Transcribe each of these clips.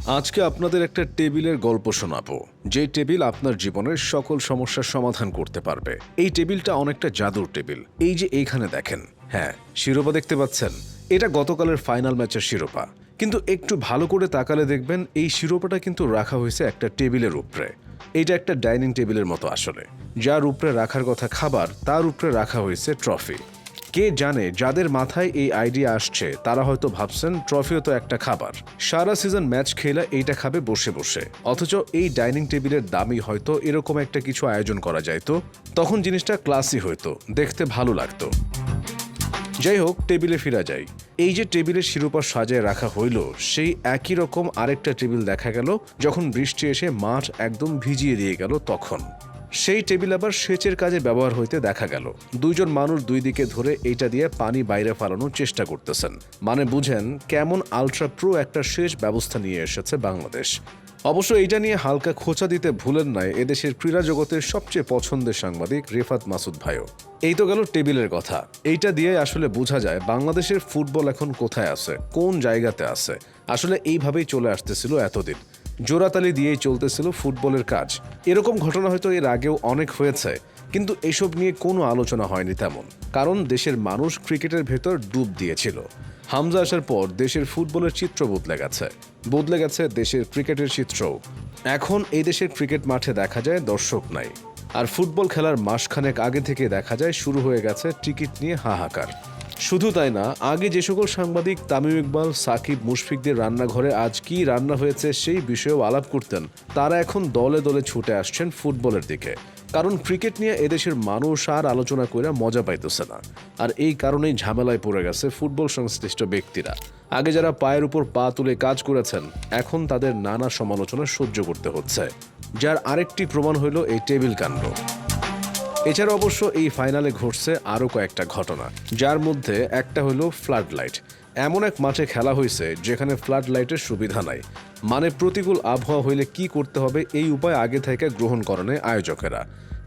আজকে আপনাদের একটা টেবিলের গল্প শোনাবো, যে টেবিল আপনার জীবনের সকল সমস্যার সমাধান করতে পারবে। এই টেবিলটা অনেকটা জাদুর টেবিল। এই যে এইখানে দেখেন, হ্যাঁ, শিরোপা দেখতে পাচ্ছেন? এটা গতকালের ফাইনাল ম্যাচের শিরোপা। কিন্তু একটু ভালো করে তাকালে দেখবেন এই শিরোপাটা কিন্তু রাখা হয়েছে একটা টেবিলের উপরে। এইটা একটা ডাইনিং টেবিলের মতো আসলে। যার উপরে রাখার কথা খাবার, তার উপরে রাখা হয়েছে ট্রফি। কে জানে যাদের মাথায় এই আইডিয়া আসছে তারা হয়তো ভাবছেন ট্রফিও তো একটা খাবার, সারা সিজন ম্যাচ খেলা এইটা খাবে বসে বসে। অথচ এই ডাইনিং টেবিলের দামই হয়তো এরকম একটা কিছু আয়োজন করা যাইতো, তখন জিনিসটা ক্লাসি হইতো, দেখতে ভালো লাগতো। যাই হোক, টেবিলে ফিরা যায়। এই যে টেবিলের শিরোপা সাজায় রাখা হইল, সেই একই রকম আরেকটা টেবিল দেখা গেল যখন বৃষ্টি এসে মাঠ একদম ভিজিয়ে দিয়ে গেল। তখন সেই টেবিল আবার সেচের কাজে ব্যবহার হইতে দেখা গেল। দুইজন মানুষ দুই দিকে ধরে এইটা দিয়ে পানি বাইরে ফালানোর চেষ্টা করতেছেন। মানে বুঝেন কেমন আলট্রা প্রো একটা সেচ ব্যবস্থা নিয়ে এসেছে বাংলাদেশ। অবশ্য এইটা নিয়ে হালকা খোঁচা দিতে ভুলেন নাই এদেশের ক্রীড়া জগতের সবচেয়ে পছন্দের সাংবাদিক রেফাত মাসুদ ভাইও। এই তো গেল টেবিলের কথা। এইটা দিয়ে আসলে বোঝা যায় বাংলাদেশের ফুটবল এখন কোথায় আছে, কোন জায়গাতে আছে। আসলে এইভাবেই চলে আসতেছিল এতদিন, জোড়াতালি দিয়েই চলতেছিল ফুটবলের কাজ। এরকম ঘটনা হয়তো এর আগেও অনেক হয়েছে, কিন্তু এসব নিয়ে কোনো আলোচনা হয়নি তেমন, কারণ দেশের মানুষ ক্রিকেটের ভেতর ডুব দিয়েছিল। হামজা আসার পর দেশের ফুটবলের চিত্র বদলে গেছে দেশের ক্রিকেটের চিত্রও। এখন এই দেশের ক্রিকেট মাঠে দেখা যায় দর্শক নাই, আর ফুটবল খেলার মাসখানেক আগে থেকে দেখা যায় শুরু হয়ে গেছে টিকিট নিয়ে হাহাকার। শুধু তাই না, আগে যে সকল সাংবাদিক তামিম ইকবাল, সাকিব, মুশফিকদের রান্নাঘরে আজ কি রান্না হয়েছে সেই বিষয়েও আলাপ করতেন, তারা এখন দলে দলে ছুটে আসছেন ফুটবলের দিকে। কারণ ক্রিকেট নিয়ে এদেশের মানুষ আর আলোচনা করে মজা পাইতেছে না। আর এই কারণেই ঝামেলায় পড়ে গেছে ফুটবল সংশ্লিষ্ট ব্যক্তিরা। আগে যারা পায়ের উপর পা তুলে কাজ করেছেন, এখন তাদের নানা সমালোচনা সহ্য করতে হচ্ছে, যার আরেকটি প্রমাণ হইল এই টেবিল কাণ্ড। এছাড়া অবশ্য এই ফাইনালে ঘটছে আরও কয়েকটা ঘটনা, যার মধ্যে একটা হলো ফ্লাড লাইট। এমন এক মাঠে খেলা হয়েছে যেখানে ফ্লাড লাইটের সুবিধা নাই। মানে প্রতিকূল আবহাওয়া হইলে কি করতে হবে এই উপায় আগে থেকে গ্রহণ করেন আয়োজকেরা।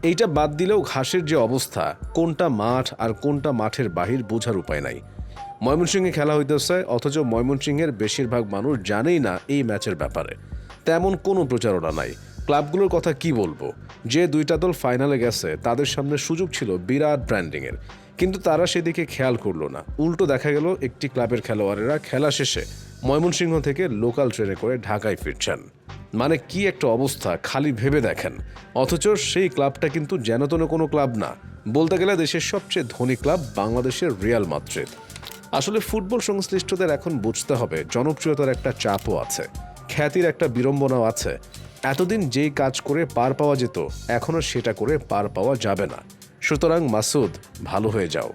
এইটা বাদ দিলেও ঘাসের যে অবস্থা, কোনটা মাঠ আর কোনটা মাঠের বাহির বোঝার উপায় নাই। ময়মনসিংহে খেলা হইতেছে, অথচ ময়মনসিংহের বেশিরভাগ মানুষ জানেই না এই ম্যাচের ব্যাপারে। তেমন কোনো প্রচারণা নাই। ক্লাবগুলোর কথা কি বলবো, যে দুইটা দল ফাইনালে গেছে তাদের সামনে সুযোগ ছিল বিরাট ব্র্যান্ডিংয়ের, কিন্তু তারা সেদিকে খেয়াল করলো না। উল্টো দেখা গেল একটি ক্লাবের খেলোয়াড়েরা খেলা শেষে ময়মনসিংহ থেকে লোকাল ট্রেনে করে ঢাকায় ফিরছেন। মানে কি একটা অবস্থা, খালি ভেবে দেখেন। অথচ সেই ক্লাবটা কিন্তু যেনতেন কোনো ক্লাব না, বলতে গেলে দেশের সবচেয়ে ধনী ক্লাব বাংলাদেশের রিয়াল মাদ্রিদ। আসলে ফুটবল সংশ্লিষ্টদের এখন বুঝতে হবে জনপ্রিয়তার একটা চাপও আছে, খ্যাতির একটা বিড়ম্বনাও আছে। এতদিন যেই কাজ করে পার পাওয়া যেত, এখনও সেটা করে পার পাওয়া যাবে না। সুতরাং মাসুদ, ভালো হয়ে যাও।